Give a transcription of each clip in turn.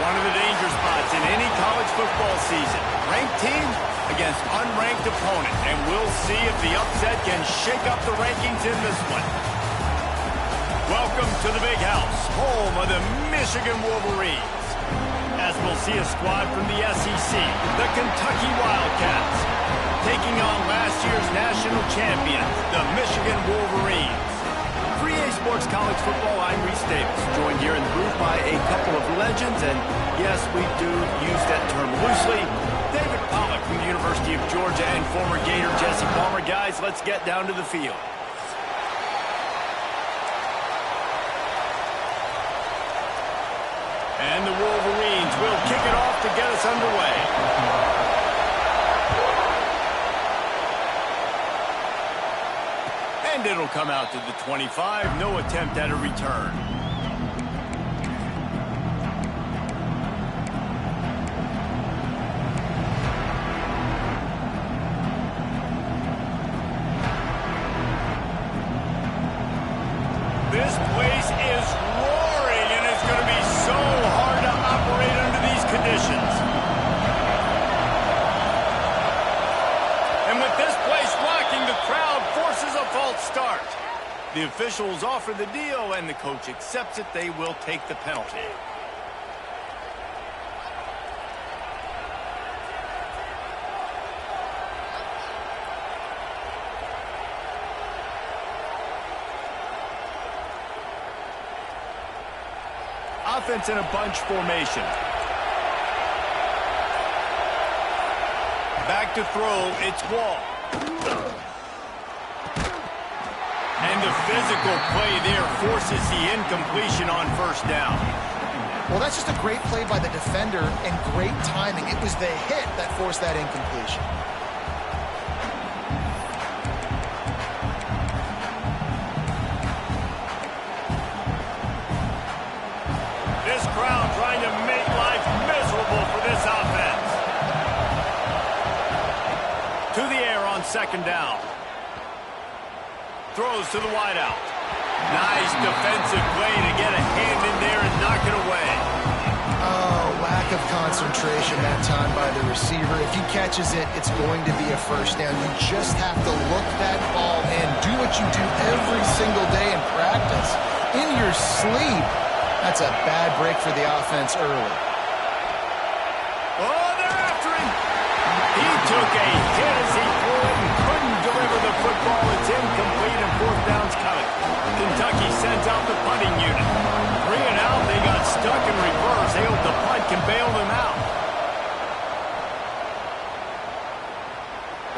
One of the danger spots in any college football season. Ranked team against unranked opponent. And we'll see if the upset can shake up the rankings in this one. Welcome to the Big House, home of the Michigan Wolverines. As we'll see a squad from the SEC, the Kentucky Wildcats, taking on last year's national champion, the Michigan Wolverines. For EA Sports College Football, I'm Reese Davis, joined here in the booth by a couple of legends, and yes, we do use that term loosely. David Pollack from the University of Georgia and former Gator Jesse Palmer. Guys, let's get down to the field. And the Wolverines will kick it off to get us underway. And it'll come out to the 25. No attempt at a return. This place is roaring, and it's going to be so hard to operate under these conditions. And with this place rocking, the crowd forces a false start. The officials offer the deal, and the coach accepts it. They will take the penalty. Offense in a bunch formation. Back to throw, it's Wall. And the physical play there forces the incompletion on first down. Well, that's just a great play by the defender and great timing. It was the hit that forced that incompletion. This crowd trying to make life miserable for this offense. To the air on second down. Throws to the wideout. Nice defensive play to get a hand in there and knock it away. Oh, lack of concentration that time by the receiver. If he catches it, it's going to be a first down. You just have to look that ball and do what you do every single day in practice. In your sleep. That's a bad break for the offense early. Oh, they're after him. He took a hit as he threw it and couldn't deliver the football. It's incomplete and fourth down's coming. Kentucky sends out the punting unit. 3 and out, they got stuck in reverse. They hope the punt can bail them out.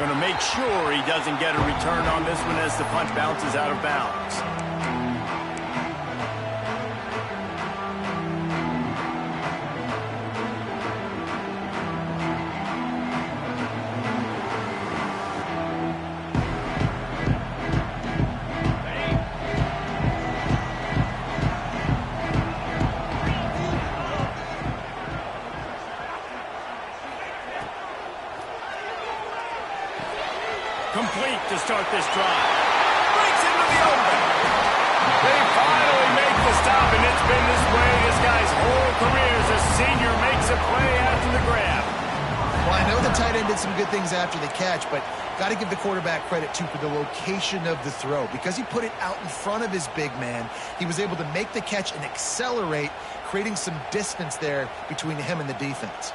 Going to make sure he doesn't get a return on this one as the punt bounces out of bounds. Complete to start this drive. Breaks into the open. They finally make the stop, and it's been this way this guy's whole career as a senior makes a play after the grab. Well, I know the tight end did some good things after the catch, but got to give the quarterback credit, too, for the location of the throw. Because he put it out in front of his big man, he was able to make the catch and accelerate, creating some distance there between him and the defense.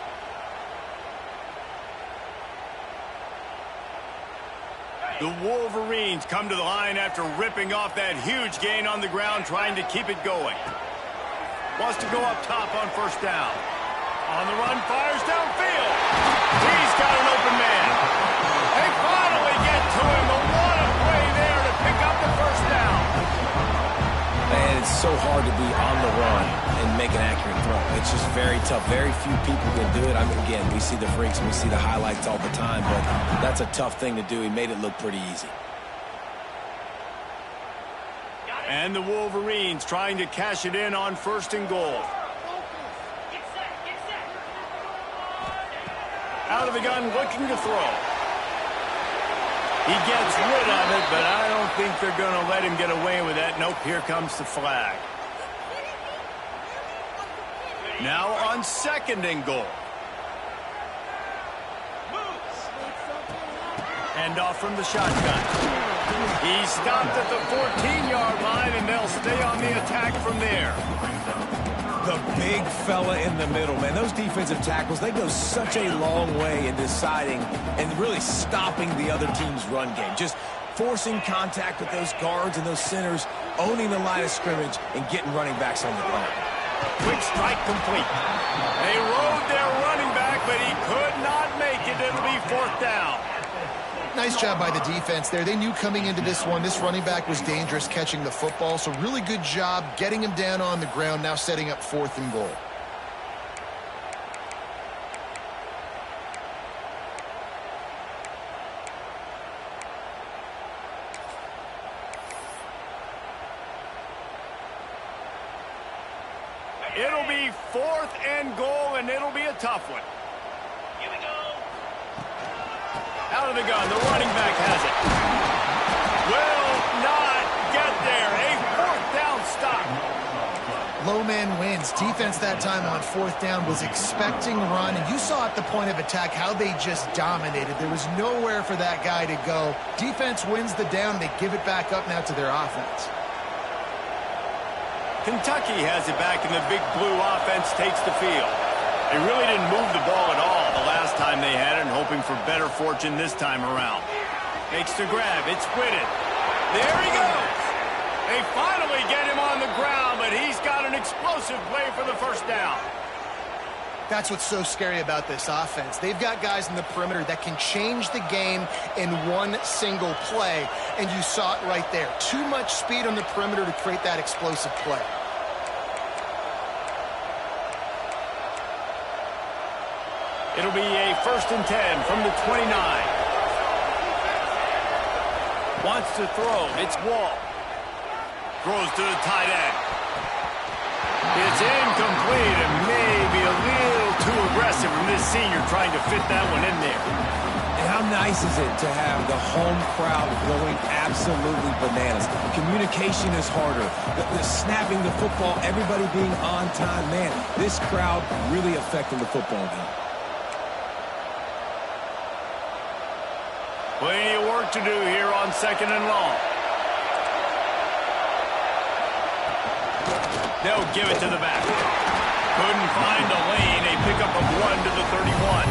The Wolverines come to the line after ripping off that huge gain on the ground, trying to keep it going. Wants to go up top on first down. On the run, fires downfield. He's got an open man. They finally get to him. The what a play there to pick up the first down. Man, it's so hard to be on the run and make an accurate throw. It's just very tough. Very few people can do it. I mean, again, we see the freaks, we see the highlights all the time, but that's a tough thing to do. He made it look pretty easy. And the Wolverines trying to cash it in on first and goal. Out of the gun, looking to throw. He gets rid of it, but I don't think they're going to let him get away with that. Nope, here comes the flag. Now on 2nd and goal. Hand off from the shotgun. He stopped at the 14-yard line, and they'll stay on the attack from there. The big fella in the middle, man. Those defensive tackles, they go such a long way in deciding and really stopping the other team's run game. Just forcing contact with those guards and those centers, owning the line of scrimmage, and getting running backs on the ground. Quick strike complete. They rode their running back, but he could not make it. It'll be 4th down. Nice job by the defense there. They knew coming into this one, this running back was dangerous catching the football, so really good job getting him down on the ground, now setting up 4th and goal. It'll be 4th and goal, and it'll be a tough one. Here we go. Out of the gun, the running back has it. Will not get there. A 4th down stop. Low man wins. Defense that time on 4th down was expecting run, and you saw at the point of attack how they just dominated. There was nowhere for that guy to go. Defense wins the down. They give it back up now to their offense. Kentucky has it back, and the big blue offense takes the field. They really didn't move the ball at all the last time they had it, and hoping for better fortune this time around. Makes the grab. It's Whitted. There he goes. They finally get him on the ground, but he's got an explosive play for the 1st down. That's what's so scary about this offense. They've got guys in the perimeter that can change the game in one single play, and you saw it right there. Too much speed on the perimeter to create that explosive play. It'll be a 1st and 10 from the 29. Wants to throw. It's Wall. Throws to the tight end. It's incomplete and maybe a little too aggressive from this senior trying to fit that one in there. And how nice is it to have the home crowd going absolutely bananas? Communication is harder. The snapping the football, everybody being on time. Man, this crowd really affecting the football game. Plenty of work to do here on 2nd and long. They'll give it to the back. Couldn't find a lane. A pickup of 1 to the 31.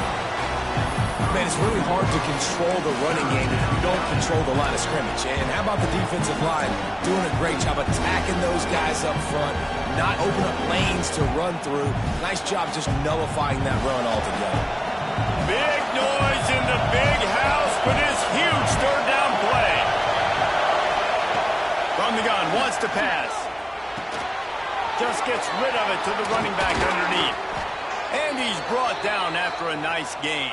Man, it's really hard to control the running game if you don't control the line of scrimmage. And how about the defensive line doing a great job attacking those guys up front, not open up lanes to run through. Nice job just nullifying that run altogether. Big noise in the big house for this huge 3rd down play. From the gun, wants to pass. Just gets rid of it to the running back underneath. And he's brought down after a nice gain.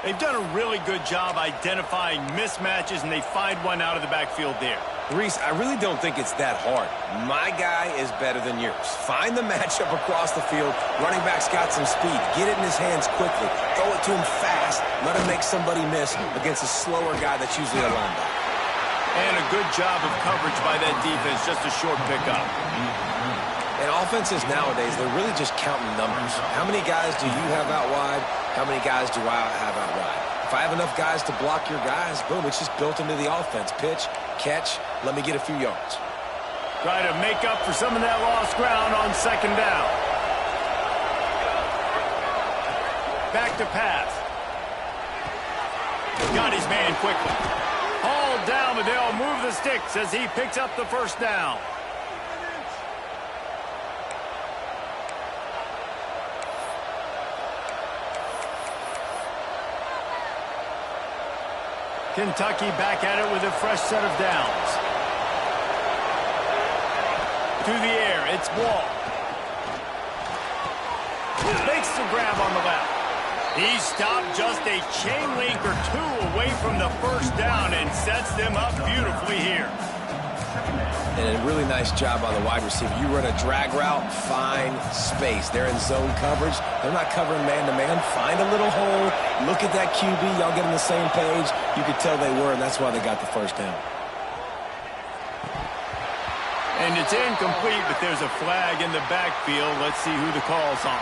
They've done a really good job identifying mismatches, and they find one out of the backfield there. Reese, I really don't think it's that hard. My guy is better than yours. Find the matchup across the field. Running back's got some speed. Get it in his hands quickly. Throw it to him fast. Let him make somebody miss against a slower guy that's usually a linebacker. And a good job of coverage by that defense. Just a short pickup. And offenses nowadays, they're really just counting numbers. How many guys do you have out wide? How many guys do I have out wide? If I have enough guys to block your guys, boom, it's just built into the offense. Pitch, catch, let me get a few yards. Try to make up for some of that lost ground on 2nd down. Back to pass. Got his man quickly. Hauled down, but they'll move the sticks as he picks up the 1st down. Kentucky back at it with a fresh set of downs. To the air, it's Wall. Makes the grab on the left. He stopped just a chain link or 2 away from the 1st down and sets them up beautifully here. And a really nice job by the wide receiver. You run a drag route, find space. They're in zone coverage. They're not covering man-to-man. Find a little hole. Look at that QB. Y'all get on the same page. You could tell they were, and that's why they got the 1st down. And it's incomplete, but there's a flag in the backfield. Let's see who the call's on.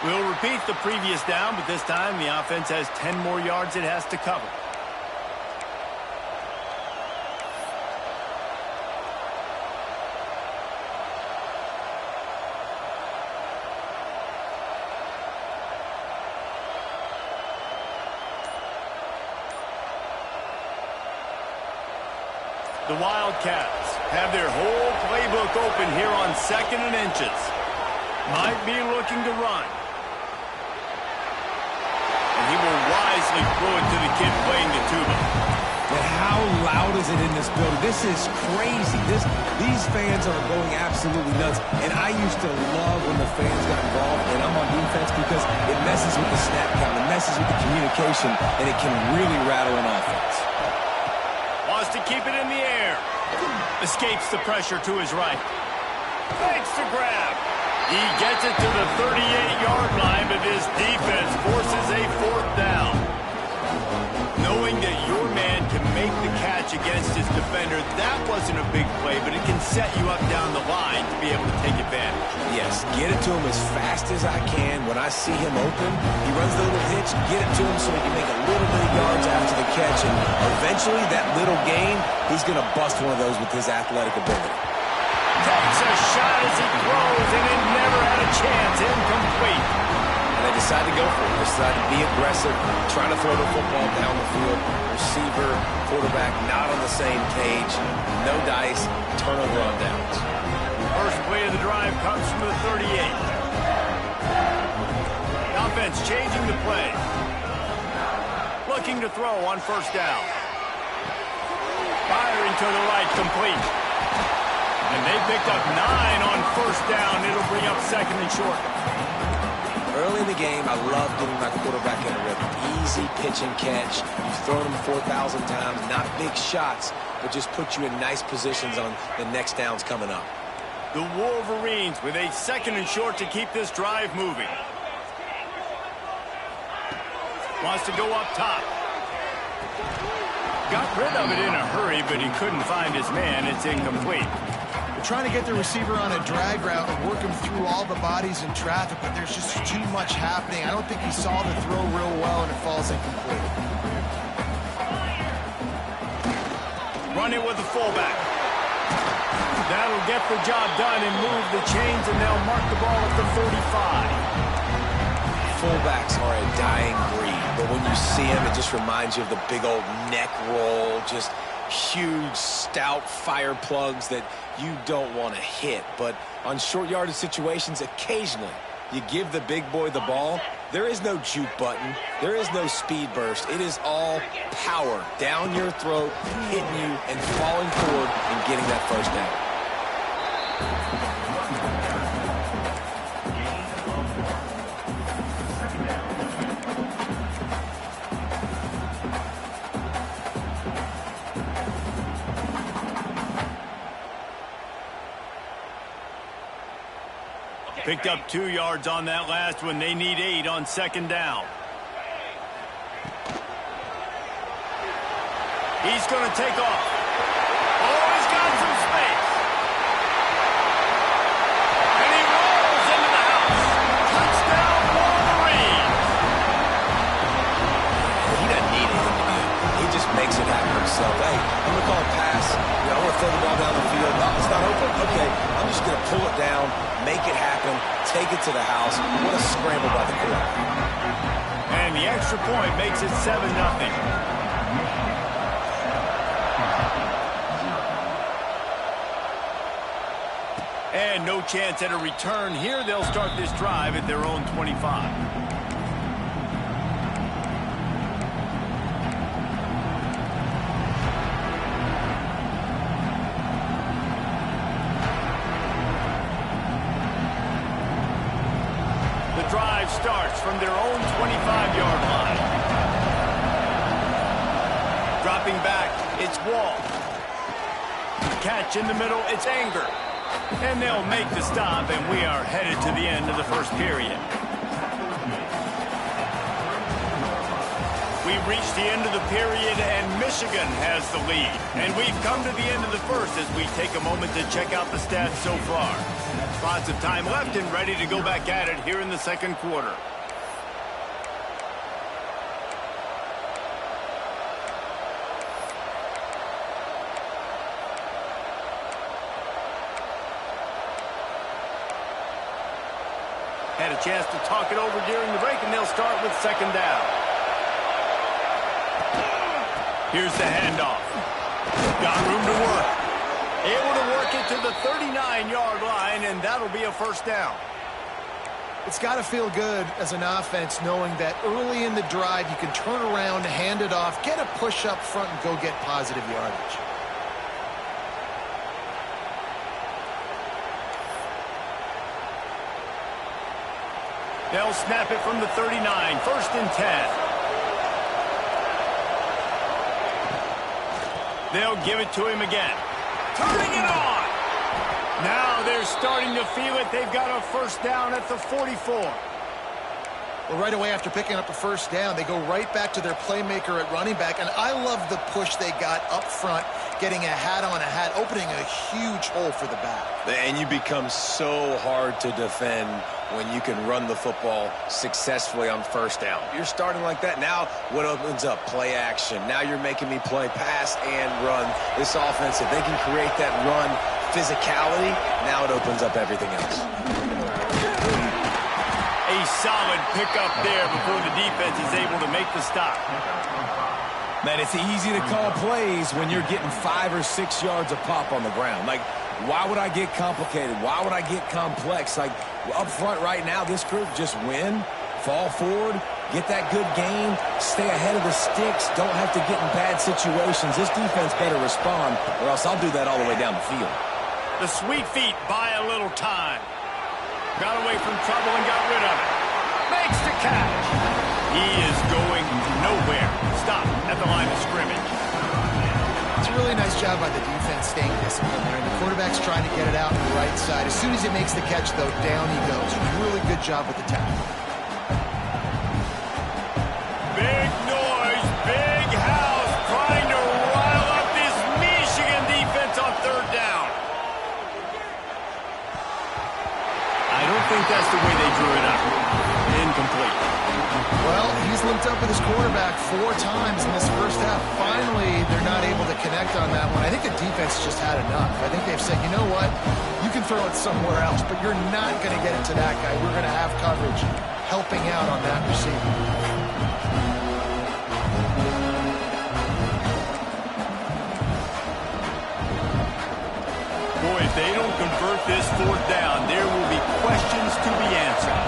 We'll repeat the previous down, but this time the offense has 10 more yards it has to cover. The Wildcats have their whole playbook open here on 2nd and inches. Might be looking to run. And he will wisely throw it to the kid playing the tuba. But how loud is it in this building? This is crazy. These fans are going absolutely nuts. And I used to love when the fans got involved, and I'm on defense because it messes with the snap count, it messes with the communication, and it can really rattle an offense. Wants to keep it in the air. Escapes the pressure to his right. Fakes the grab. He gets it to the 38-yard line, but his defense forces a 4th down. Knowing that your man can make the catch against his defender, that wasn't a big play, but it can set you up down the line to be able to take advantage. Yes, get it to him as fast as I can. When I see him open, he runs the little hitch, get it to him so he can make a little bit of yards after the catch, and eventually that little gain, he's going to bust one of those with his athletic ability. Takes a shot as he throws, and it never had a chance. Incomplete. And they decide to go for it. They decide to be aggressive, trying to throw the football down the field. Receiver, quarterback, not on the same page. No dice, turnover on downs. First play of the drive comes from the 38. The offense changing the play. Looking to throw on 1st down. Firing to the right, complete. And they picked up 9 on 1st down. It'll bring up 2nd and short. Early in the game, I love getting my quarterback in a rhythm. Easy pitch and catch. You've thrown him 4,000 times. Not big shots, but just put you in nice positions on the next downs coming up. The Wolverines with a 2nd and short to keep this drive moving. Wants to go up top. Got rid of it in a hurry, but he couldn't find his man. It's incomplete. Trying to get the receiver on a drag route and work him through all the bodies in traffic, but there's just too much happening. I don't think he saw the throw real well, and it falls incomplete. Run it with the fullback. That'll get the job done and move the chains, and they'll mark the ball at the 45. Fullbacks are a dying breed, but when you see them, it just reminds you of the big old neck roll, just huge, stout fire plugs that you don't want to hit. But on short yardage situations, occasionally you give the big boy the ball. There is no juke button. There is no speed burst. It is all power down your throat, hitting you and falling forward and getting that 1st down. Picked up 2 yards on that last one. They need 8 on 2nd down. He's going to take off. Oh, he's got some space. And he rolls into the house. Touchdown, Wolverines. He doesn't need anything to do. He just makes it happen himself. Hey, I'm going to call a pass. I'm going to throw the ball down the field. Oh, it's not open. Okay, I'm just going to pull it down, make it happen, take it to the house. What a scramble by the quarterback. And the extra point makes it 7-0. And no chance at a return here. They'll start this drive at their own 25. The drive starts from their own 25-yard line. Dropping back, it's Wall. Catch in the middle, it's Anger. And they'll make the stop, and we are headed to the end of the 1st period. We've reached the end of the period, and Michigan has the lead. And we've come to the end of the first as we take a moment to check out the stats so far. Lots of time left and ready to go back at it here in the second quarter. Had a chance to talk it over during the break, and they'll start with second down. Here's the handoff. Got room to work. Able to work it to the 39-yard line, and that'll be a first down. It's got to feel good as an offense knowing that early in the drive you can turn around, hand it off, get a push up front, and go get positive yardage. They'll snap it from the 39, first and 10. They'll give it to him again. Turning it on. Now they're starting to feel it. They've got a first down at the 44. Well, right away after picking up a first down, they go right back to their playmaker at running back. And I love the push they got up front, getting a hat on a hat, opening a huge hole for the back. And you become so hard to defend when you can run the football successfully on first down. You're starting like that. Now what opens up? Play action. Now you're making me play pass and run. This offense, if they can create that run physicality, now it opens up everything else. A solid pickup there before the defense is able to make the stop. Man, it's easy to call plays when you're getting 5 or 6 yards of pop on the ground. Like, why would I get complicated? Why would I get complex? Like, up front right now, this group just win, fall forward, get that good gain, stay ahead of the sticks, don't have to get in bad situations. This defense better respond, or else I'll do that all the way down the field. The sweet feet buy a little time. Got away from trouble and got rid of it. Makes the catch. He is going nowhere. Stop at the line of scrimmage. It's a really nice job by the defense staying disciplined there. And the quarterback's trying to get it out on the right side. As soon as he makes the catch, though, down he goes. Really good job with the tackle. Big noise, big house, trying to rile up this Michigan defense on third down. I don't think that's the way they drew it up. Incomplete. Well, he's linked up with his quarterback 4 times in this first half. Finally, they're not able to connect on that one. I think the defense just had enough. I think they've said, you know what? You can throw it somewhere else, but you're not going to get it to that guy. We're going to have coverage helping out on that receiver. Boy, if they don't convert this fourth down, there will be questions to be answered.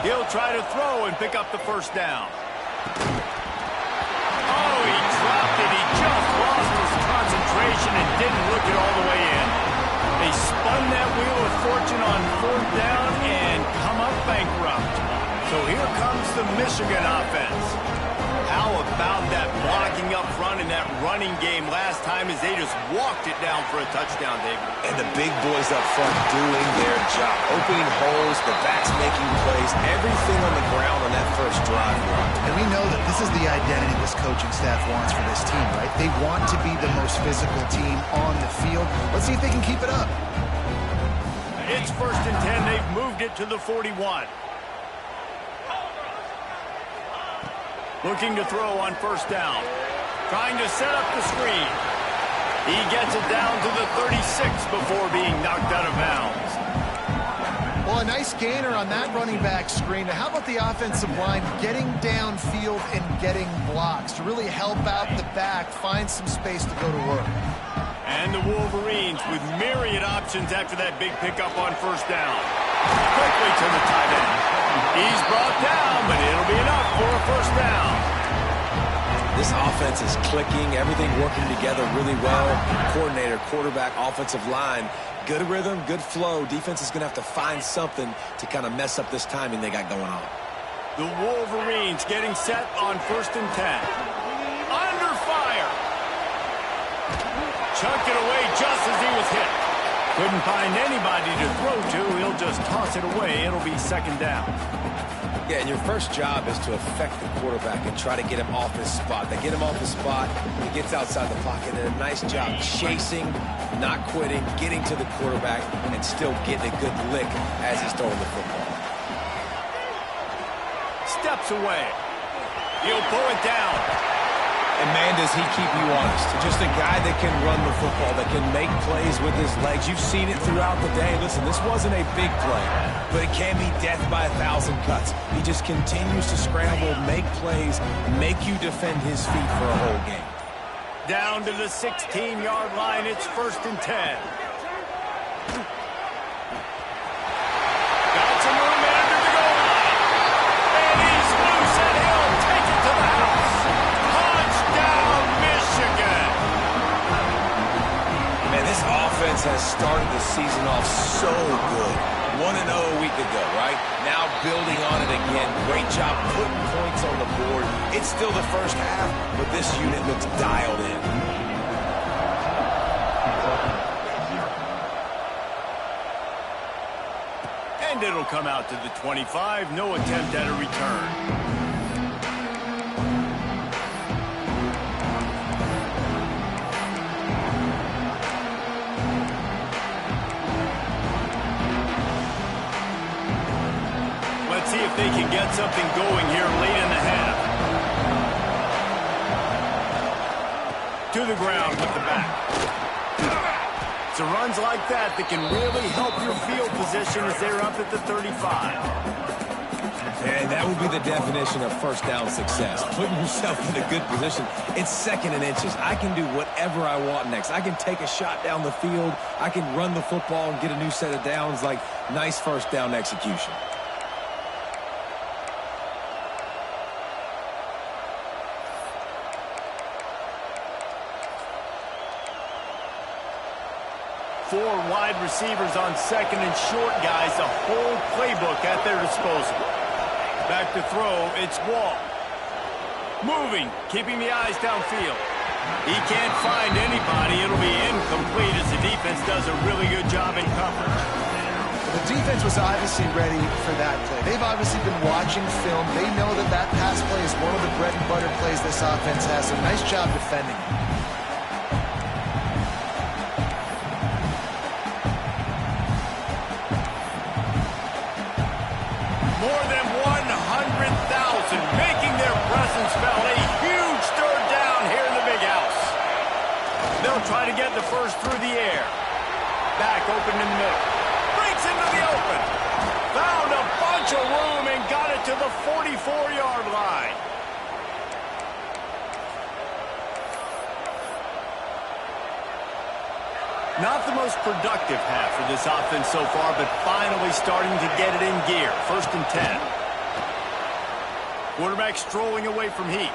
He'll try to throw and pick up the first down. Oh, he dropped it. He just lost his concentration and didn't look it all the way in. They spun that wheel of fortune on fourth down and come up bankrupt. So here comes the Michigan offense. How about that blocking up front in that running game last time as they just walked it down for a touchdown, David? And the big boys up front doing their job. Opening holes, the backs making plays, everything on the ground on that first drive. And we know that this is the identity this coaching staff wants for this team, right? They want to be the most physical team on the field. Let's see if they can keep it up. It's first and 10. They've moved it to the 41. Looking to throw on first down. Trying to set up the screen. He gets it down to the 36 before being knocked out of bounds. Well, a nice gainer on that running back screen. Now, how about the offensive line getting downfield and getting blocks to really help out the back, find some space to go to work? And the Wolverines with myriad options after that big pickup on first down. Quickly to the tight end. He's brought down, but it'll be enough for a first down. This offense is clicking, everything working together really well. Coordinator, quarterback, offensive line, good rhythm, good flow. Defense is going to have to find something to kind of mess up this timing they got going on. The Wolverines getting set on first and 10. Under fire. Chucked it away just as he was hit. Couldn't find anybody to throw to. He'll just toss it away. It'll be second down. Yeah, and your first job is to affect the quarterback and try to get him off his spot. They get him off his spot, he gets outside the pocket, and a nice job chasing, not quitting, getting to the quarterback, and still getting a good lick as he's throwing the football. Steps away. He'll pull it down. And, man, does he keep you honest. Just a guy that can run the football, that can make plays with his legs. You've seen it throughout the day. Listen, this wasn't a big play, but it can be death by 1,000 cuts. He just continues to scramble, make plays, make you defend his feet for a whole game. Down to the 16-yard line. It's 1st and 10. Got some room under the goal line. And he's loose, and he'll take it to the house. Touchdown, Michigan. Man, this offense has started the season off so good. 1-0 a week ago, right? Now building on it again. Great job putting points on the board. It's still the first half, but this unit looks dialed in. And it'll come out to the 25. No attempt at a return. Let's see if they can get something going here late in the half. To the ground with the back. It's the runs like that that can really help your field position as they're up at the 35. And that would be the definition of first down success. Putting yourself in a good position. It's 2nd and inches. I can do whatever I want next. I can take a shot down the field. I can run the football and get a new set of downs. Like, nice first down execution. Four wide receivers on 2nd and short, guys. The whole playbook at their disposal. Back to throw, it's Wall. Moving, keeping the eyes downfield. He can't find anybody. It'll be incomplete as the defense does a really good job in coverage. The defense was obviously ready for that play. They've obviously been watching film. They know that that pass play is one of the bread and butter plays this offense has, so nice job defending. More than 100,000 making their presence felt. A huge third down here in the big house. They'll try to get the first through the air. Back open in the middle. Breaks into the open. Found a bunch of room and got it to the 44-yard line. Not the most productive half for this offense so far, but finally starting to get it in gear. 1st and 10. Quarterback strolling away from Heat.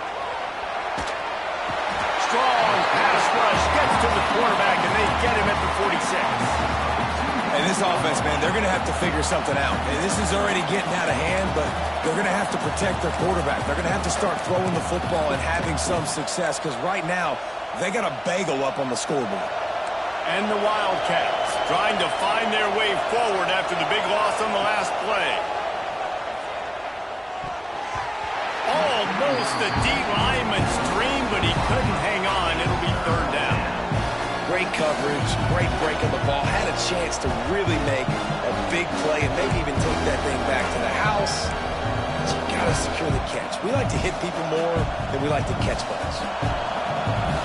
Strong pass rush gets to the quarterback, and they get him at the 46. And this offense, man, they're going to have to figure something out. And this is already getting out of hand, but they're going to have to protect their quarterback. They're going to have to start throwing the football and having some success, because right now they got a bagel up on the scoreboard. And the Wildcats trying to find their way forward after the big loss on the last play. Almost a D lineman's dream, but he couldn't hang on. It'll be 3rd down. Great coverage, great break on the ball. Had a chance to really make a big play and maybe even take that thing back to the house. But you got to secure the catch. We like to hit people more than we like to catch balls.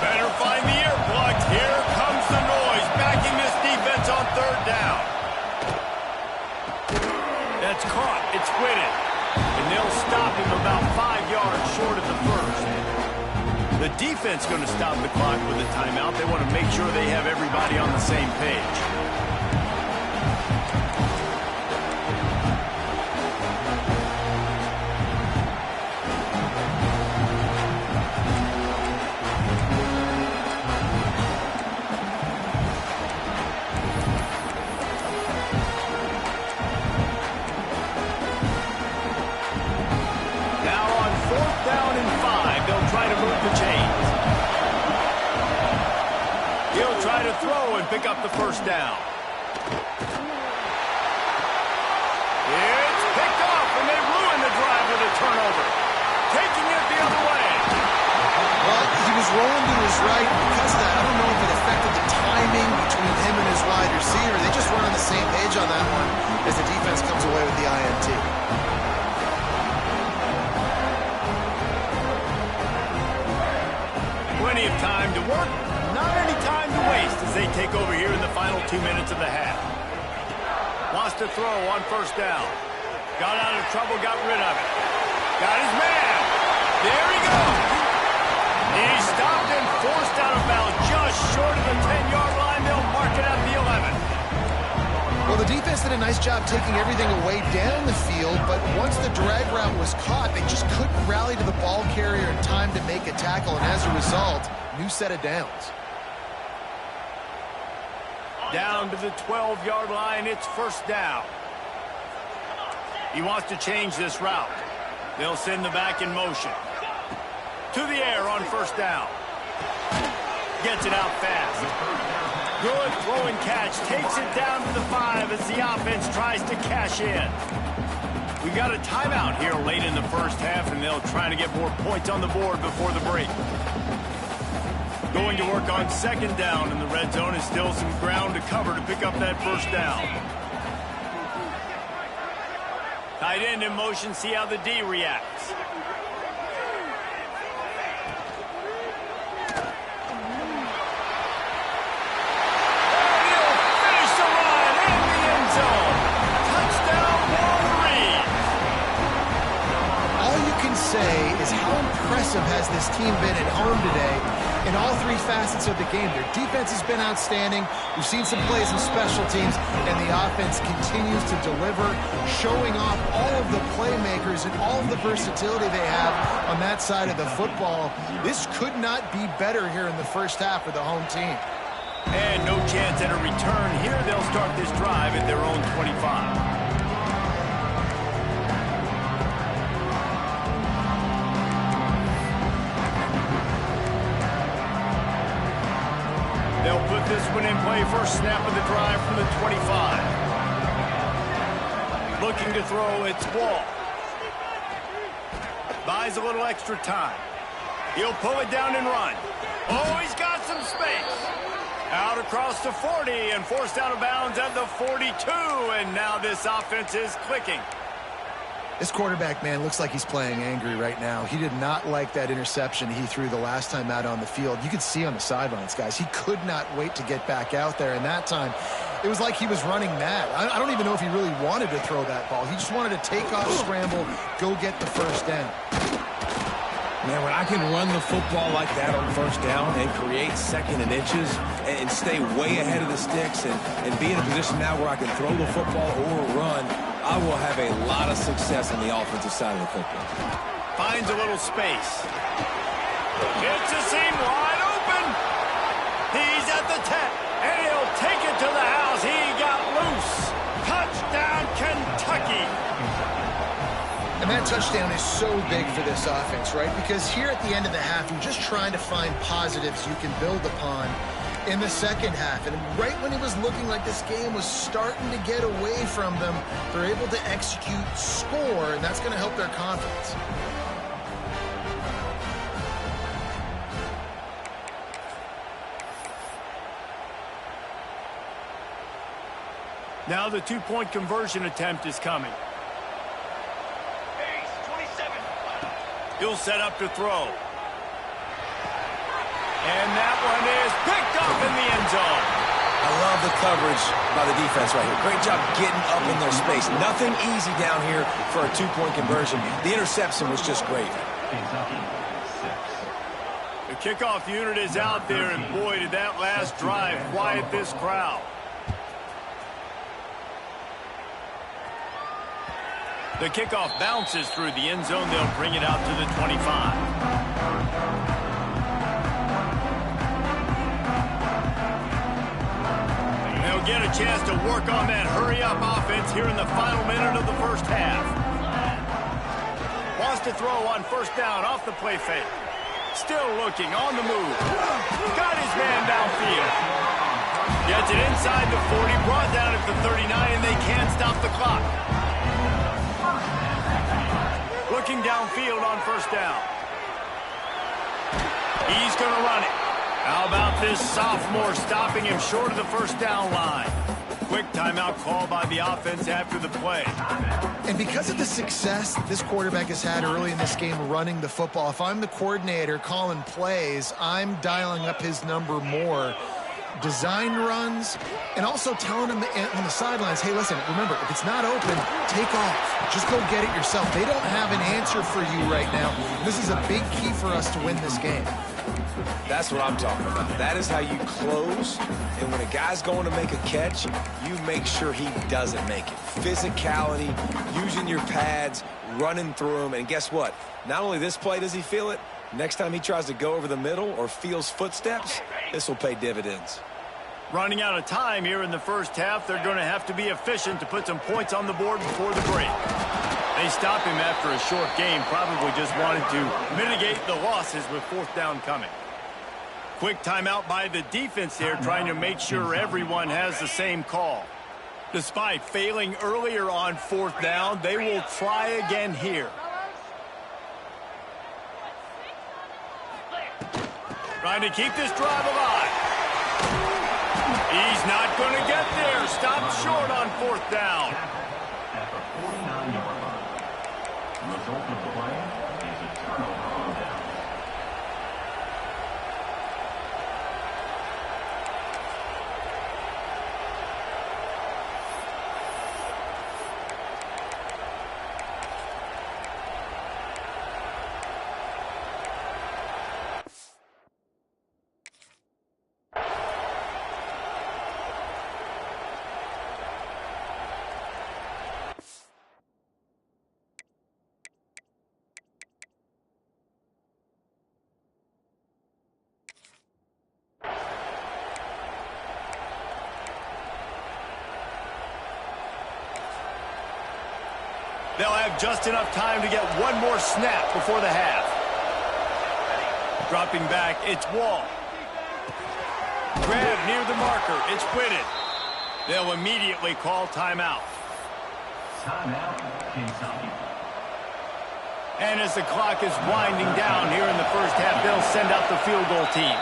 Better find the earplugs. Here comes the noise, backing this defense on 3rd down. That's caught. It's Whitted. And they'll stop him about 5 yards short of the first. The defense going to stop the clock with a timeout. They want to make sure they have everybody on the same page. Throw and pick up the first down. throwing to his right. Because of that, I don't know if it affected the timing between him and his wide receiver. They just weren't on the same page on that one as the defense comes away with the INT. Plenty of time to work, not any time to waste as they take over here in the final 2 minutes of the half. Wants to throw on first down. Got out of trouble, got rid of it. Got his man. There he goes. He's stopped and forced out of bounds just short of the 10-yard line. They'll mark it at the 11. Well, the defense did a nice job taking everything away down the field, but once the drag route was caught, they just couldn't rally to the ball carrier in time to make a tackle, and as a result, new set of downs. Down to the 12-yard line, it's first down. He wants to change this route. They'll send the back in motion. To the air on first down. Gets it out fast. Good throw and catch. Takes it down to the 5 as the offense tries to cash in. We got a timeout here late in the first half, and they'll try to get more points on the board before the break. Going to work on second down in the red zone is still some ground to cover to pick up that first down. Tight end in motion, see how the D reacts. And he'll finish the run in the end zone. Touchdown, Wolverine. All you can say is how impressive has this team been at home today in all three facets of the game. Their defense has been outstanding. We've seen some plays in special teams, and the offense continues to deliver, showing off all of the playmakers and all of the versatility they have on that side of the football. This could not be better here in the first half for the home team. And no chance at a return here. They'll start this drive at their own 25. They'll put this one in play first snap of the drive from the 25. Looking to throw, it's Wall. Buys a little extra time. He'll pull it down and run. Oh, he's got some space. Out across the 40 and forced out of bounds at the 42. And now this offense is clicking. This quarterback, man, looks like he's playing angry right now. He did not like that interception he threw the last time out on the field. You could see on the sidelines, guys, he could not wait to get back out there. And that time, it was like he was running mad. I don't even know if he really wanted to throw that ball. He just wanted to take off, scramble, go get the first down. Man, when I can run the football like that on first down and create second and inches and stay way ahead of the sticks and be in a position now where I can throw the football or run, I will have a lot of success on the offensive side of the football. Finds a little space. Hits a seam wide open. He's at the 10, and he'll take it to the house. He got loose. Touchdown, Kentucky. And that touchdown is so big for this offense, right? Because here at the end of the half, you're just trying to find positives you can build upon in the second half. And right when it was looking like this game was starting to get away from them, they're able to execute, score, and that's going to help their confidence. Now the two-point conversion attempt is coming. He'll set up to throw. And that one is picked up in the end zone. I love the coverage by the defense right here. Great job getting up in their space. Nothing easy down here for a two-point conversion. The interception was just great. The kickoff unit is out there, and boy, did that last drive quiet this crowd. The kickoff bounces through the end zone. They'll bring it out to the 25. They'll get a chance to work on that hurry-up offense here in the final minute of the first half. Wants to throw on first down off the play fake. Still looking on the move. Got his man downfield. Gets it inside the 40, brought down at the 39, and they can't stop the clock. Looking downfield on first down. He's going to run it. How about this sophomore stopping him short of the first down line? Quick timeout call by the offense after the play. And because of the success this quarterback has had early in this game running the football, if I'm the coordinator calling plays, I'm dialing up his number more. Design runs, and also telling him on the sidelines, hey, listen, remember, if it's not open, take off. Just go get it yourself. They don't have an answer for you right now. This is a big key for us to win this game. That's what I'm talking about. That is how you close. And when a guy's going to make a catch, you make sure he doesn't make it. Physicality, using your pads, running through them. And guess what? Not only this play does he feel it, next time he tries to go over the middle or feels footsteps, this will pay dividends. Running out of time here in the first half, they're going to have to be efficient to put some points on the board before the break. They stop him after a short game, probably just wanted to mitigate the losses with fourth down coming. Quick timeout by the defense here, trying to make sure everyone has the same call. Despite failing earlier on fourth down, they will try again here. Trying to keep this drive alive. He's not going to get there. Stopped short on fourth down. At the 49-yard line. The result of the play is a turnover on down. They'll have just enough time to get one more snap before the half. Dropping back, it's Wall. Grab near the marker, it's Whitted. They'll immediately call timeout. Timeout, Kentucky. And as the clock is winding down here in the first half, they'll send out the field goal team.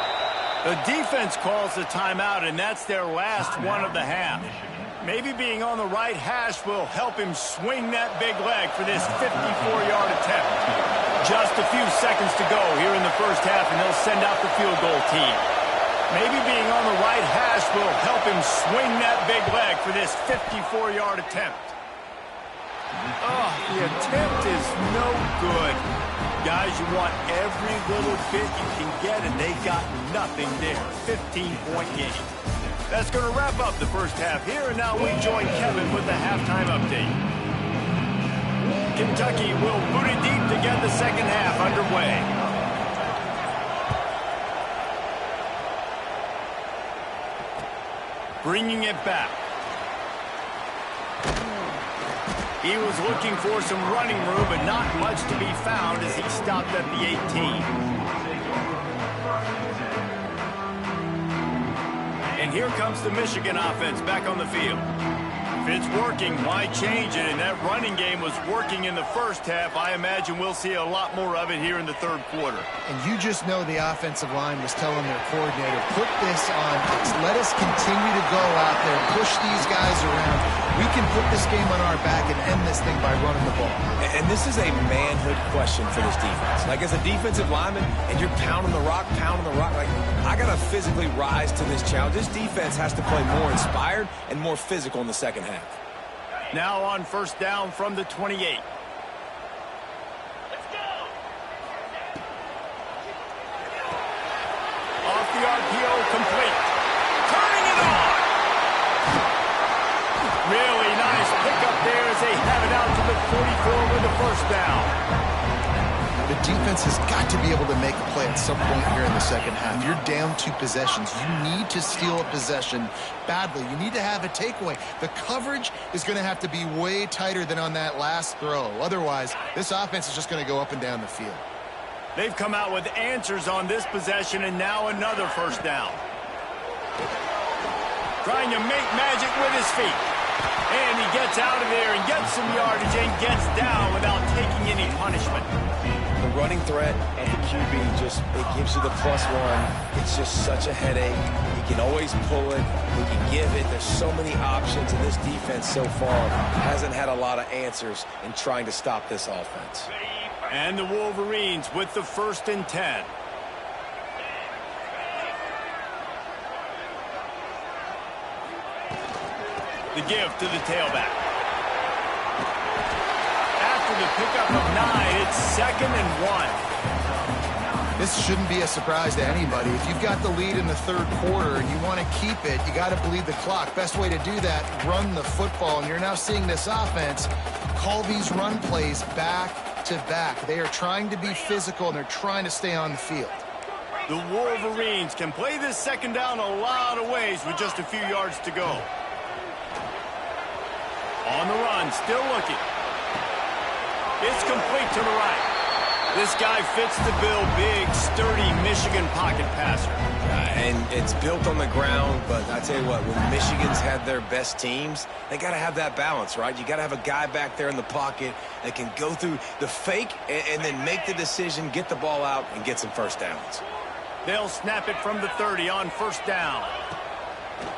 The defense calls the timeout, and that's their last one of the half. Maybe being on the right hash will help him swing that big leg for this 54-yard attempt. Just a few seconds to go here in the first half, and they'll send out the field goal team. Maybe being on the right hash will help him swing that big leg for this 54-yard attempt. Oh, the attempt is no good. Guys, you want every little bit you can get, and they got nothing there. 15-point game. That's going to wrap up the first half here, and now we join Kevin with the halftime update. Kentucky will boot it deep to get the second half underway. Bringing it back. He was looking for some running room, but not much to be found as he stopped at the 18. And here comes the Michigan offense back on the field. If it's working, why change it? And that running game was working in the first half. I imagine we'll see a lot more of it here in the third quarter. And you just know the offensive line was telling their coordinator, put this on us. Let us continue to go out there, push these guys around. We can put this game on our back and end this thing by running the ball. And this is a manhood question for this defense. Like, as a defensive lineman, and you're pounding the rock, like, I got to physically rise to this challenge. This defense has to play more inspired and more physical in the second half. Now on first down from the 28. Let's go. Off the RPO, complete. Turning it on. Really nice pickup there as they have it out to the 44 with the first down. The defense has got to be able to make a play at some point here in the second half. You're down 2 possessions. You need to steal a possession badly. You need to have a takeaway. The coverage is going to have to be way tighter than on that last throw. Otherwise, this offense is just going to go up and down the field. They've come out with answers on this possession, and now another first down. Trying to make magic with his feet. And he gets out of there and gets some yardage and gets down without taking any punishment. The running threat and the QB it gives you the +1. It's just such a headache. He can always pull it. He can give it. There's so many options, and this defense so far hasn't had a lot of answers in trying to stop this offense. And the Wolverines with the 1st and 10. The give to the tailback. After the pickup of 9, it's 2nd and 1. This shouldn't be a surprise to anybody. If you've got the lead in the 3rd quarter and you want to keep it, you got to bleed the clock. Best way to do that, run the football. And you're now seeing this offense call these run plays back to back. They are trying to be physical, and they're trying to stay on the field. The Wolverines can play this 2nd down a lot of ways with just a few yards to go. On the run, still looking. It's complete to the right. This guy fits the bill, big, sturdy Michigan pocket passer. And it's built on the ground, but I tell you what, when Michigan's had their best teams, they got to have that balance, right? You got to have a guy back there in the pocket that can go through the fake and then make the decision, get the ball out, and get some 1st downs. They'll snap it from the 30 on 1st down.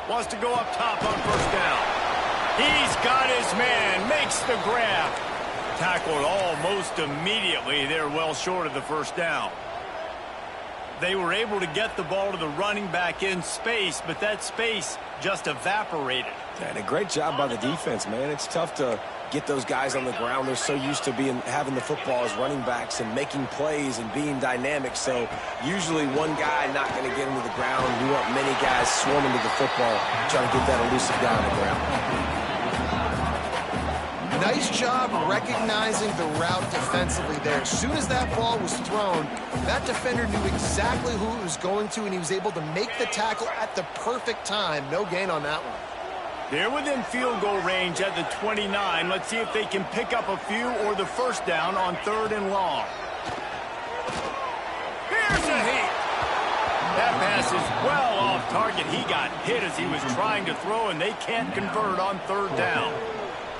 Wants to go up top on 1st down. He's got his man, makes the grab. Tackled almost immediately. They're well short of the 1st down. They were able to get the ball to the running back in space, but that space just evaporated. And a great job by the defense, man. It's tough to get those guys on the ground. They're so used to having the football as running backs and making plays and being dynamic. So usually one guy not going to get into the ground. You want many guys swarming to the football, trying to get that elusive guy on the ground. Nice job recognizing the route defensively there. As soon as that ball was thrown, that defender knew exactly who it was going to, and he was able to make the tackle at the perfect time. No gain on that one. They're within field goal range at the 29. Let's see if they can pick up a few or the 1st down on 3rd and long. Here's a hit. That pass is well off target. He got hit as he was trying to throw, and they can't convert on 3rd down.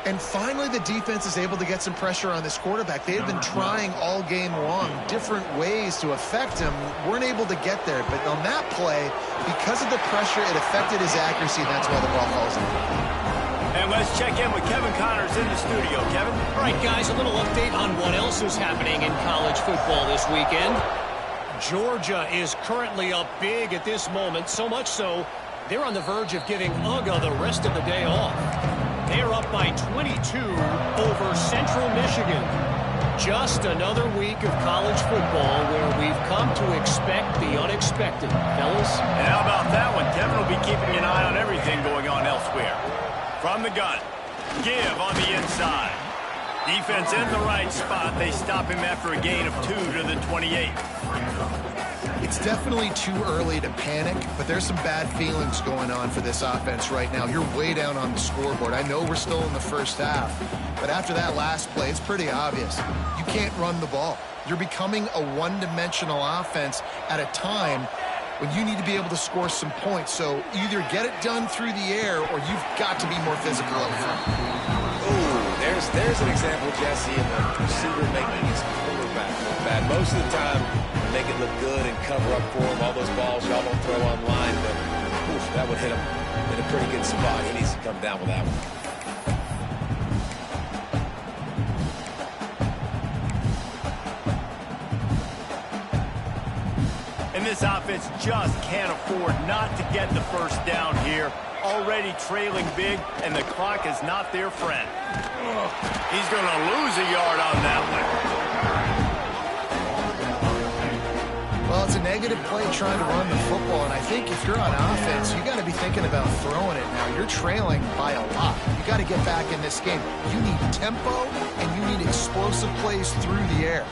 And finally, the defense is able to get some pressure on this quarterback. They had been trying all game long different ways to affect him. Weren't able to get there. But on that play, because of the pressure, it affected his accuracy, and that's why the ball falls in. And let's check in with Kevin Connors in the studio. Kevin? All right, guys, a little update on what else is happening in college football this weekend. Georgia is currently up big at this moment, so much so they're on the verge of giving UGA the rest of the day off. They're up by 22 over Central Michigan. Just another week of college football where we've come to expect the unexpected, fellas. And how about that one? Kevin will be keeping an eye on everything going on elsewhere. From the gun, give on the inside. Defense in the right spot. They stop him after a gain of 2 to the 28. It's definitely too early to panic, but there's some bad feelings going on for this offense right now. You're way down on the scoreboard. I know we're still in the 1st half, but after that last play, it's pretty obvious. You can't run the ball. You're becoming a one-dimensional offense at a time when you need to be able to score some points. So either get it done through the air or you've got to be more physical up front. Ooh, there's an example, Jesse, of the receiver making his quarterback look bad. Most of the time, make it look good and cover up for him. All those balls y'all don't throw online, but oof, that would hit him in a pretty good spot. He needs to come down with that one. And this offense just can't afford not to get the 1st down here. Already trailing big, and the clock is not their friend. He's going to lose a yard on that one. Well, it's a negative play trying to run the football, and I think if you're on offense, you got to be thinking about throwing it now. You're trailing by a lot. You got to get back in this game. You need tempo, and you need explosive plays through the air.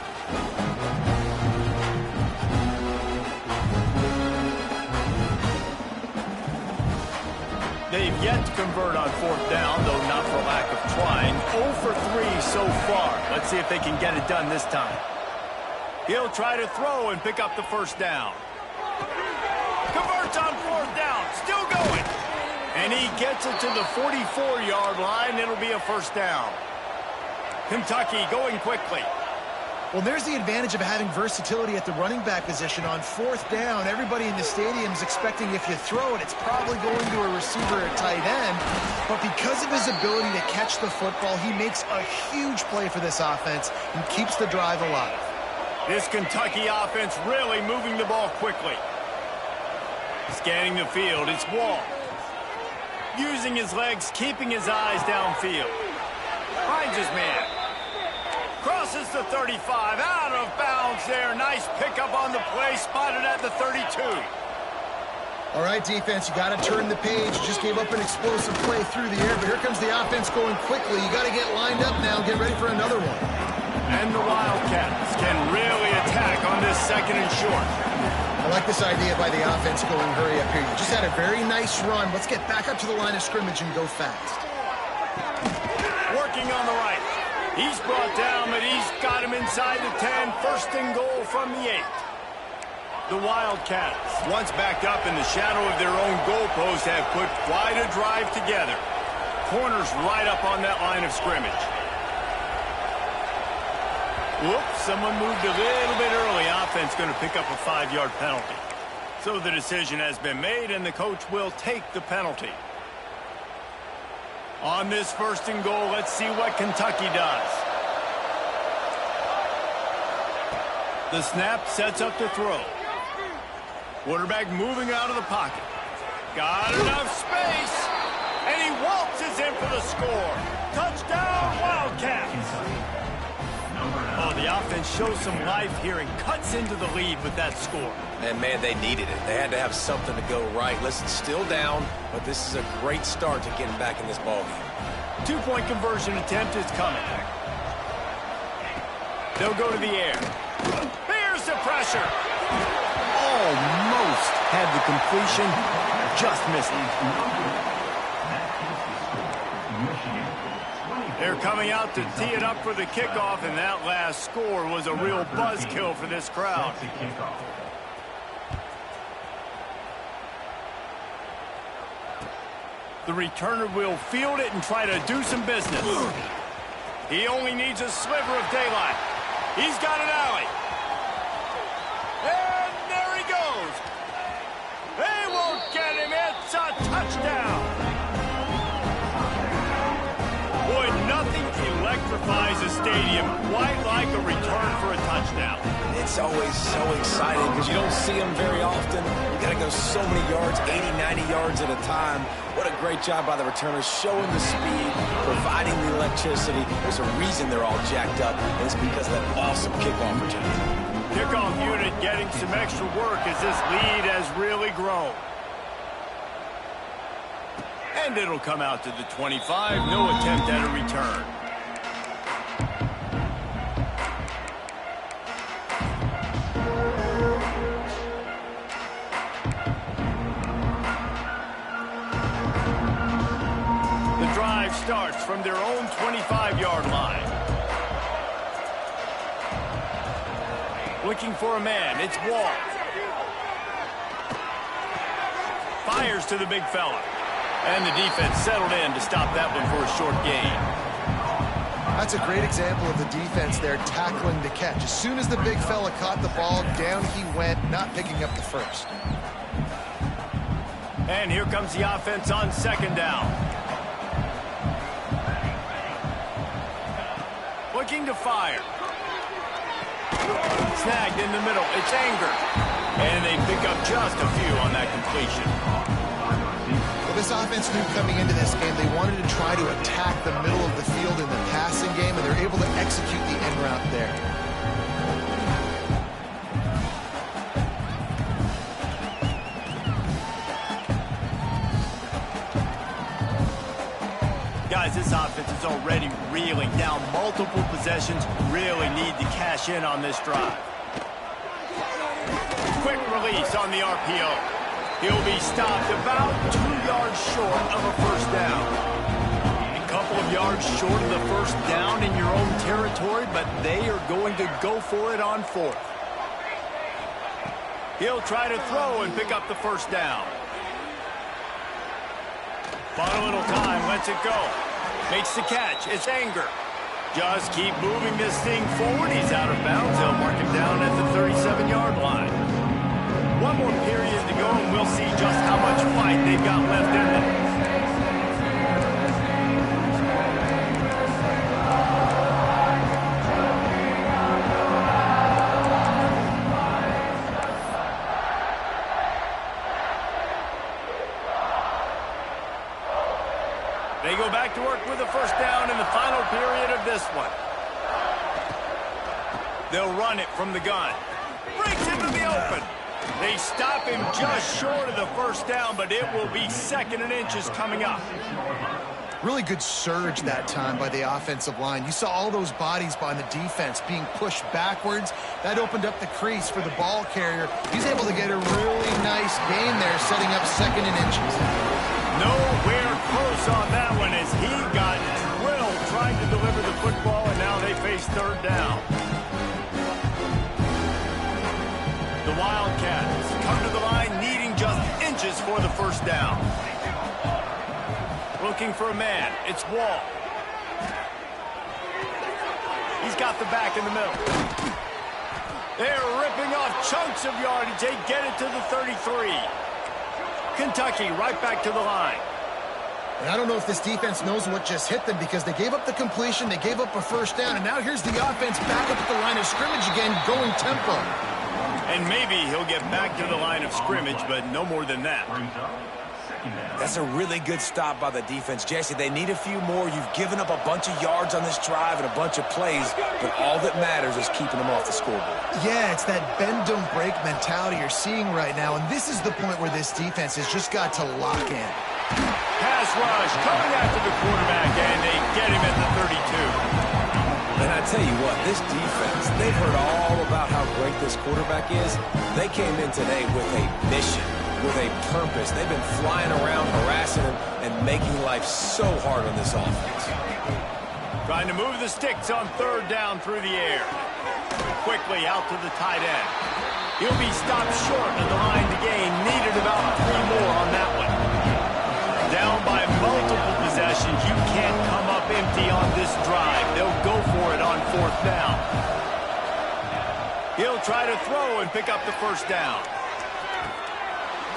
They've yet to convert on 4th down, though not for lack of trying. 0 for 3 so far. Let's see if they can get it done this time. He'll try to throw and pick up the 1st down. Converts on 4th down. Still going. And he gets it to the 44-yard line. It'll be a 1st down. Kentucky going quickly. Well, there's the advantage of having versatility at the running back position. On fourth down, everybody in the stadium is expecting if you throw it, it's probably going to a receiver or tight end. But because of his ability to catch the football, he makes a huge play for this offense and keeps the drive alive. This Kentucky offense really moving the ball quickly. Scanning the field, it's Wall. Using his legs, keeping his eyes downfield. Finds his man. Crosses the 35, out of bounds there. Nice pickup on the play, spotted at the 32. All right, defense, you got to turn the page. You just gave up an explosive play through the air, but here comes the offense going quickly. You got to get lined up now, get ready for another one. And the Wildcats can really attack on this second and short. I like this idea by the offense going hurry up here. You just had a very nice run. Let's get back up to the line of scrimmage and go fast. Working on the right. He's brought down, but he's got him inside the 10. First and goal from the 8. The Wildcats, once backed up in the shadow of their own goalpost, have put quite a drive together. Corners right up on that line of scrimmage. Whoops, someone moved a little bit early. Offense going to pick up a 5-yard penalty. So the decision has been made, and the coach will take the penalty. On this first and goal, let's see what Kentucky does. The snap sets up the throw. Quarterback moving out of the pocket. Got enough space, and he waltzes in for the score. Touchdown, Wildcats. Oh, the offense shows some life here and cuts into the lead with that score. And, man, they needed it. They had to have something to go right. Listen, still down, but this is a great start to getting back in this ballgame. 2-point conversion attempt is coming. They'll go to the air. Here's the pressure. Almost had the completion. Just missed it. They're coming out to tee it up for the kickoff, and that last score was a real buzzkill for this crowd. The returner will field it and try to do some business. He only needs a sliver of daylight. He's got an alley. And there he goes. They won't get him. It's a touchdown. Boy, nothing electrifies a stadium quite like a return for a touchdown. It's always so exciting because you don't see them very often. You got to go so many yards, 80, 90 yards at a time. What a great job by the returners, showing the speed, providing the electricity. There's a reason they're all jacked up, and it's because of that awesome kickoff return. Kickoff unit getting some extra work as this lead has really grown. And it'll come out to the 25. No attempt at a return. The drive starts from their own 25-yard line. Looking for a man. It's Wall. Fires to the big fella. And the defense settled in to stop that one for a short gain. That's a great example of the defense there tackling the catch. As soon as the big fella caught the ball, down he went, not picking up the first. And here comes the offense on second down. Looking to fire. Snagged in the middle. It's Anger. And they pick up just a few on that completion. This offense knew coming into this game they wanted to try to attack the middle of the field in the passing game, and they're able to execute the end route there. Guys, this offense is already reeling down multiple possessions. Really need to cash in on this drive. Quick release on the RPO. He'll be stopped about 2 yards short of a first down. A couple of yards short of the first down in your own territory, but they are going to go for it on fourth. He'll try to throw and pick up the first down. Bought a little time, lets it go. Makes the catch. It's Anger. Just keep moving this thing forward. He's out of bounds. They'll mark him down at the 37-yard line. One more period to go, and we'll see just how much fight they've got left in them. They go back to work with a first down in the final period of this one. They'll run it from the gun. Breaks into the open. They stop him just short of the first down, but it will be 2nd and inches coming up. Really good surge that time by the offensive line. You saw all those bodies by the defense being pushed backwards. That opened up the crease for the ball carrier. He's able to get a really nice gain there, setting up 2nd and inches. Nowhere close on that one as he got drilled trying to deliver the football, and now they face 3rd down. The Wildcats come to the line needing just inches for the first down. Looking for a man. It's Wall. He's got the back in the middle. They're ripping off chunks of yardage. They get it to the 33. Kentucky right back to the line. And I don't know if this defense knows what just hit them because they gave up the completion, they gave up a first down, and now here's the offense back up at the line of scrimmage again, going tempo. And maybe he'll get back to the line of scrimmage, but no more than that. That's a really good stop by the defense. Jesse, they need a few more. You've given up a bunch of yards on this drive and a bunch of plays, but all that matters is keeping them off the scoreboard. Yeah, it's that bend, don't break mentality you're seeing right now, and this is the point where this defense has just got to lock in. Pass rush coming after the quarterback, and they get him at the 32. And I tell you what, this defense, they've heard all about how great this quarterback is. They came in today with a mission, with a purpose. They've been flying around, harassing him, and making life so hard on this offense. Trying to move the sticks on 3rd down through the air. Quickly out to the tight end. He'll be stopped short of the line to gain. Needed about 3 more on that one. Down by multiple possessions. You can't come up empty on this drive. They'll go for it on 4th down. He'll try to throw and pick up the first down.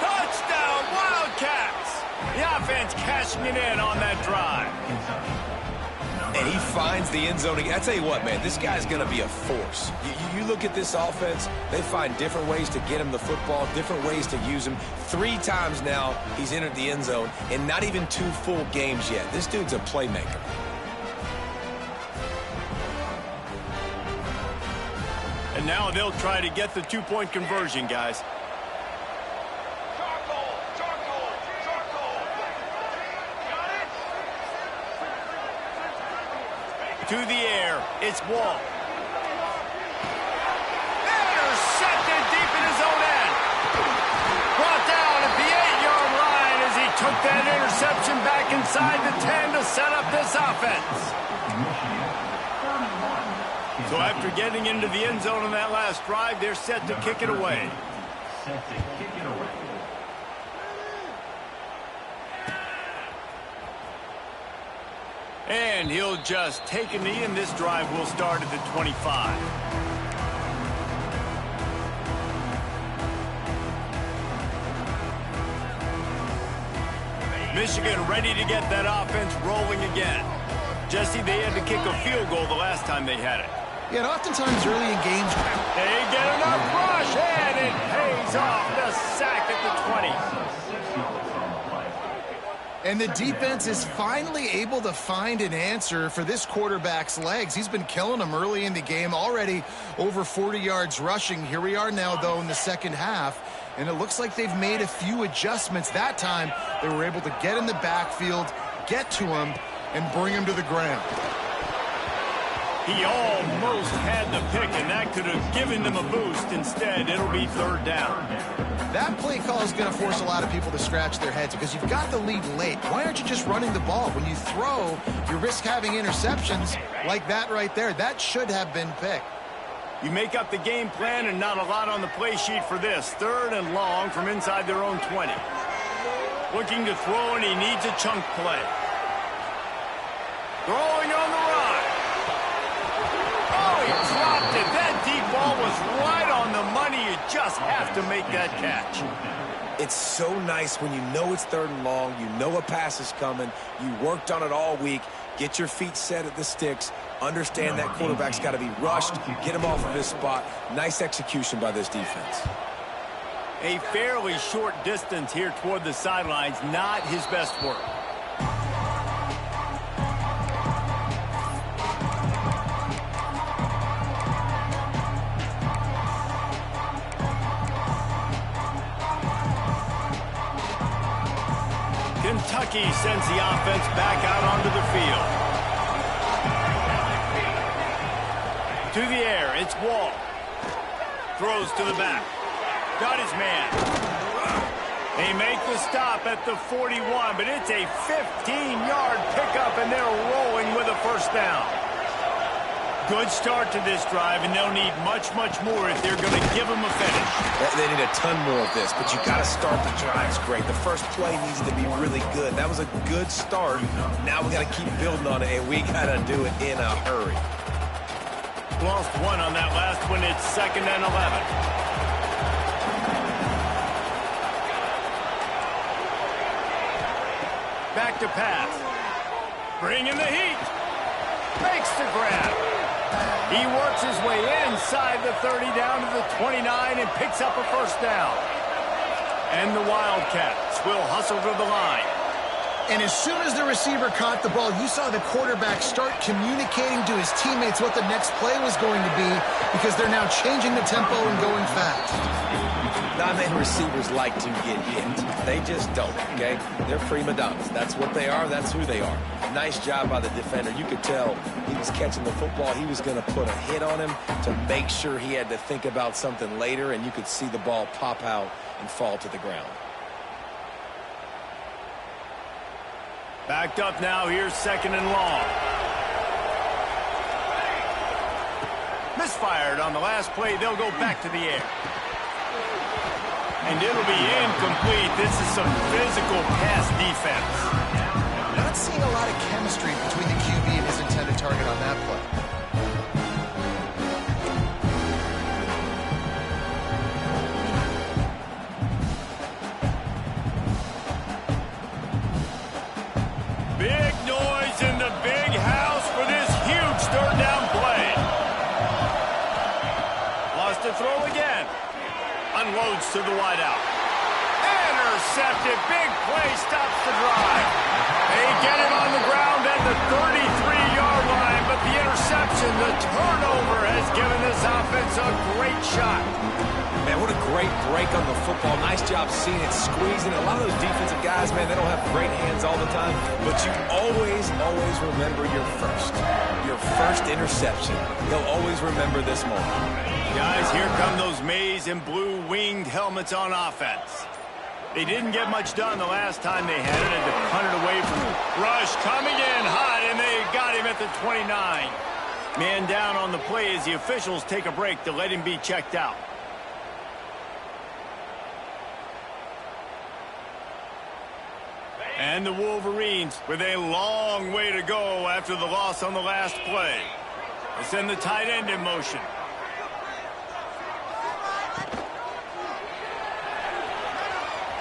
Touchdown, Wildcats! The offense cashing it in on that drive. And he finds the end zone. I tell you what, man, this guy's going to be a force. You look at this offense, they find different ways to get him the football, different ways to use him. 3 times now he's entered the end zone, and not even 2 full games yet. This dude's a playmaker. And now they'll try to get the 2-point conversion, guys. To the air, it's Wall. Intercepted deep in his own end. Brought down at the 8-yard line as he took that interception back inside the 10 to set up this offense. So after getting into the end zone on that last drive, they're set to kick it away. And he'll just take a knee, and this drive will start at the 25. Michigan ready to get that offense rolling again. Jesse, they had to kick a field goal the last time they had it. Yeah, and oftentimes early in games, they get enough rush, and it pays off. The sack at the 20. and the defense is finally able to find an answer for this quarterback's legs. He's been killing them early in the game, already over 40 yards rushing. Here we are now, though, in the second half, and it looks like they've made a few adjustments. That time, they were able to get in the backfield, get to him, and bring him to the ground. He almost had the pick, and that could have given them a boost. Instead, it'll be third down. That play call is going to force a lot of people to scratch their heads because you've got the lead late. Why aren't you just running the ball? When you throw, you risk having interceptions like that right there. That should have been picked. You make up the game plan and not a lot on the play sheet for this. Third and long from inside their own 20. Looking to throw, and he needs a chunk play. Throwing on the run. just have to make that catch. It's so nice when you know it's 3rd and long, you know a pass is coming, you worked on it all week, get your feet set at the sticks, understand that quarterback's got to be rushed, get him off of his spot. Nice execution by this defense. A fairly short distance here toward the sidelines, not his best work. Kentucky sends the offense back out onto the field. To the air, it's Wall. Throws to the back. Got his man. They make the stop at the 41, but it's a 15-yard pickup, and they're rolling with a first down. Good start to this drive, and they'll need much, much more if they're going to give them a finish. They need a ton more of this, but you got to start the drives great. The first play needs to be really good. That was a good start. Now we got to keep building on it, and we got to do it in a hurry. Lost one on that last one. It's 2nd and 11. Back to pass. Bring in the heat. Makes the grab. He works his way inside the 30 down to the 29 and picks up a first down. And the Wildcats will hustle to the line. And as soon as the receiver caught the ball, you saw the quarterback start communicating to his teammates what the next play was going to be, because they're now changing the tempo and going fast. Not many receivers like to get hit. They just don't, okay? They're prima donnas. That's what they are. That's who they are. Nice job by the defender. You could tell he was catching the football. He was going to put a hit on him to make sure he had to think about something later, and you could see the ball pop out and fall to the ground. Backed up now. Here's 2nd and long. Misfired on the last play. They'll go back to the air. And it'll be incomplete. This is some physical pass defense. Not seeing a lot of chemistry between the QB and his intended target on that play. Big noise in the big house for this huge 3rd down play. Lost to throw again. Unloads to the wideout. Intercepted. Big play stops the drive. They get it on the ground at the 33-yard line, but the interception, the turnover, has given this offense a great shot. Man, what a great break on the football. Nice job seeing it, squeezing. A lot of those defensive guys, man, they don't have great hands all the time, but you always remember your first interception. They'll always remember this moment. Guys, here come those maize and blue winged helmets on offense. They didn't get much done the last time they had it, and to punt it away from Rush coming in hot, and they got him at the 29. Man down on the play as the officials take a break to let him be checked out. And the Wolverines with a long way to go after the loss on the last play. They send the tight end in motion.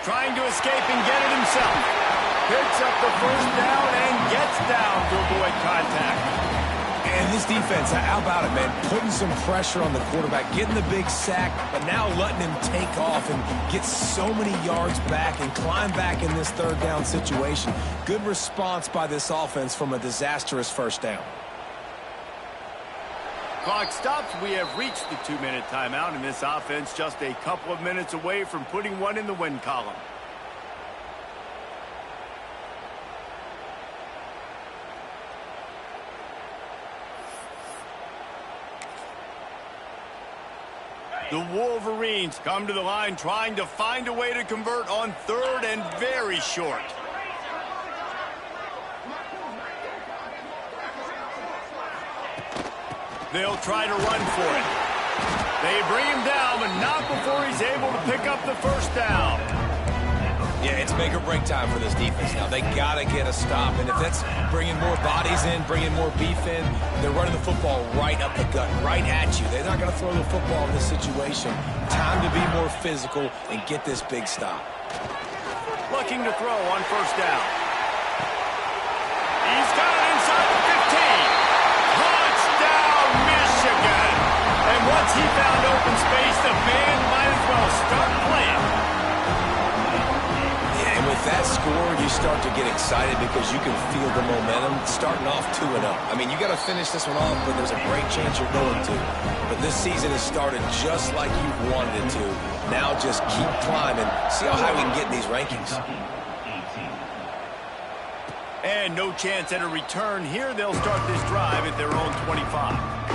Trying to escape and get it himself. Picks up the first down and gets down to avoid contact. And this defense, how about it, man? Putting some pressure on the quarterback, getting the big sack, but now letting him take off and get so many yards back and climb back in this 3rd down situation. Good response by this offense from a disastrous first down. Clock stops. We have reached the 2-minute timeout, and this offense just a couple of minutes away from putting one in the win column. The Wolverines come to the line trying to find a way to convert on 3rd and very short. They'll try to run for it. They bring him down, but not before he's able to pick up the first down. Yeah, it's make or break time for this defense now. They got to get a stop. And if that's bringing more bodies in, bringing more beef in, they're running the football right up the gut, right at you. They're not going to throw the football in this situation. Time to be more physical and get this big stop. Looking to throw on first down. He's got it inside the 15. Touchdown, Michigan. And once he found open space, the band might as well start playing. Yeah, and with that score, you start to get excited because you can feel the momentum starting off 2-0. I mean, you got to finish this one off, but there's a great chance you're going to. But this season has started just like you wanted it to. Now just keep climbing. See how high we can get in these rankings. And no chance at a return here. They'll start this drive at their own 25.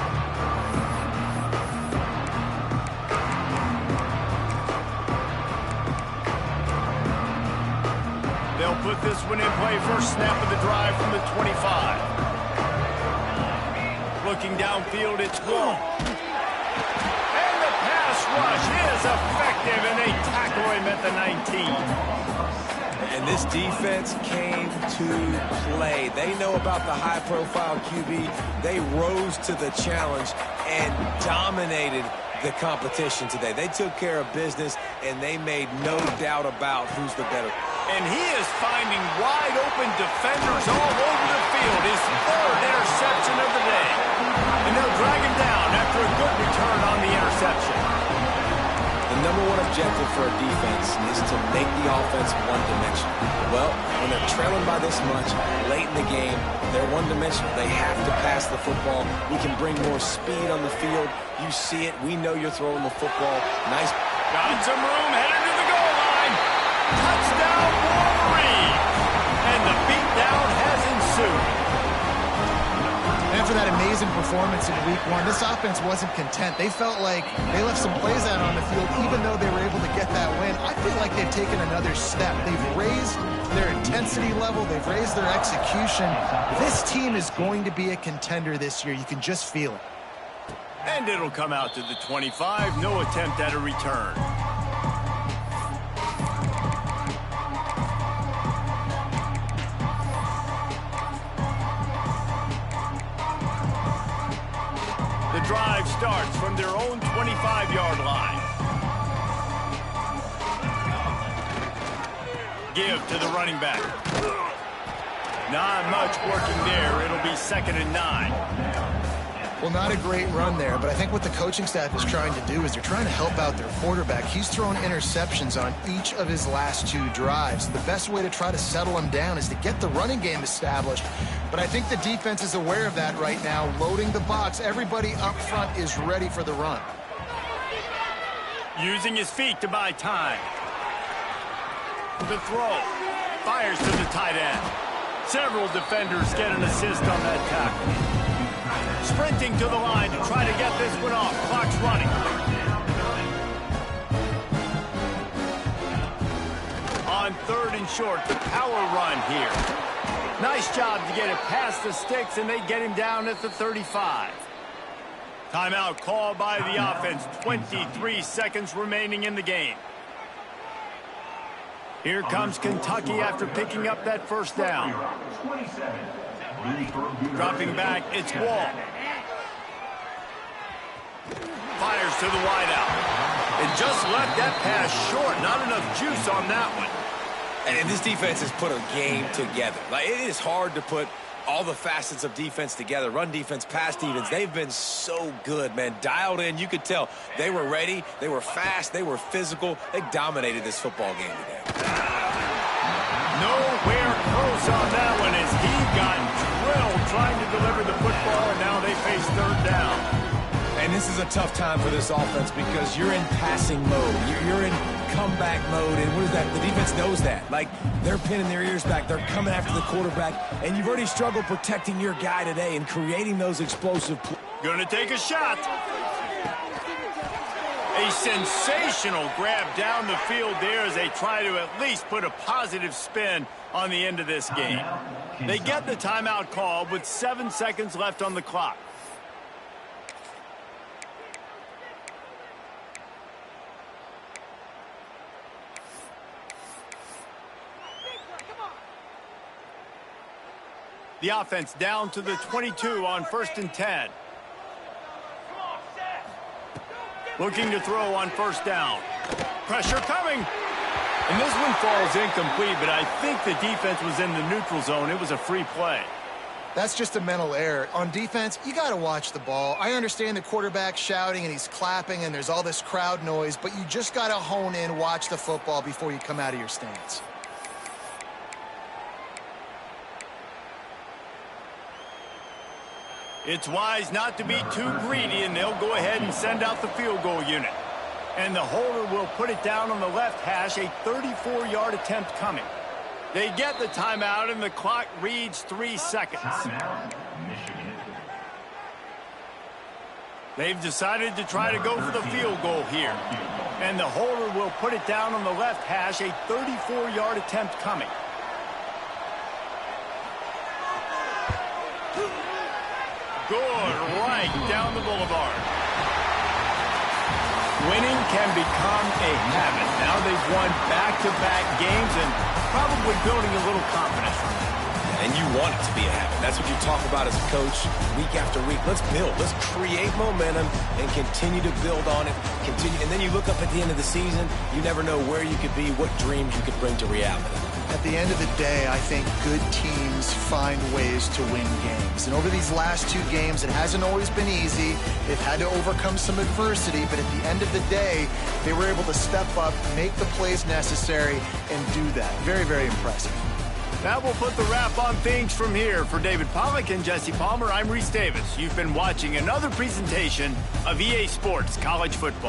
They'll put this one in play. First snap of the drive from the 25. Looking downfield, it's Wall. And the pass rush is effective, and they tackle him at the 19. And this defense came to play. They know about the high-profile QB. They rose to the challenge and dominated the competition today. They took care of business, and they made no doubt about who's the better. And he is finding wide-open defenders all over the field. His third interception of the day. And they'll drag him down after a good return on the interception. The number one objective for a defense is to make the offense one-dimensional. Well, when they're trailing by this much, late in the game, they're one-dimensional. They have to pass the football. We can bring more speed on the field. You see it. We know you're throwing the football. Nice. Got some room, headed to the goal line. Touchdown, Wolverine. And the beatdown has ensued. And for that amazing performance in week one, this offense wasn't content. They felt like they left some plays out on the field, even though they were able to get that win. I feel like they've taken another step. They've raised their intensity level. They've raised their execution. This team is going to be a contender this year. You can just feel it. And it'll come out to the 25. No attempt at a return. The drive starts from their own 25-yard line. Give to the running back. Not much working there. It'll be 2nd and 9. Well, not a great run there, but I think what the coaching staff is trying to do is they're trying to help out their quarterback. He's thrown interceptions on each of his last 2 drives. The best way to try to settle him down is to get the running game established. But I think the defense is aware of that right now, loading the box. Everybody up front is ready for the run. Using his feet to buy time. The throw. Fires to the tight end. Several defenders get an assist on that tackle. Sprinting to the line to try to get this one off. Clock's running. On 3rd and short, the power run here. Nice job to get it past the sticks, and they get him down at the 35. Timeout called by the offense. 23 seconds remaining in the game. Here comes Kentucky after picking up that first down. Dropping back, it's Wall. Fires to the wideout. And just left that pass short. Not enough juice on that one. And this defense has put a game together. Like, it is hard to put all the facets of defense together. Run defense, pass defense. They've been so good, man. Dialed in. You could tell they were ready. They were fast. They were physical. They dominated this football game today. Nowhere close on that one as he got drilled trying to deliver the football, and now they face 3rd down. And this is a tough time for this offense because you're in passing mode. You're in comeback mode, and what is that? The defense knows that. Like, they're pinning their ears back. They're coming after the quarterback, and you've already struggled protecting your guy today and creating those explosive plays. Gonna take a shot. A sensational grab down the field there as they try to at least put a positive spin on the end of this game. They get the timeout call with 7 seconds left on the clock. The offense down to the 22 on 1st and 10. Looking to throw on 1st down. Pressure coming. And this one falls incomplete, but I think the defense was in the neutral zone. It was a free play. That's just a mental error. On defense, you got to watch the ball. I understand the quarterback shouting and he's clapping and there's all this crowd noise, but you just got to hone in, watch the football before you come out of your stance. It's wise not to be too greedy, and they'll go ahead and send out the field goal unit. And the holder will put it down on the left hash, a 34-yard attempt coming. They get the timeout, and the clock reads 3 seconds. Timeout, Michigan. They've decided to try to go for the field goal here. And the holder will put it down on the left hash, a 34-yard attempt coming. Good, right down the boulevard. Winning can become a habit. Now they've won back-to-back games and probably building a little confidence from that. And you want it to be a habit. That's what you talk about as a coach week after week. Let's build. Let's create momentum and continue to build on it. Continue, and then you look up at the end of the season, you never know where you could be, what dreams you could bring to reality. At the end of the day, I think good teams find ways to win games. And over these last 2 games, it hasn't always been easy. They've had to overcome some adversity, but at the end of the day, they were able to step up, make the plays necessary, and do that. Very, very impressive. That will put the wrap on things from here. For David Pollack and Jesse Palmer, I'm Reese Davis. You've been watching another presentation of EA Sports College Football.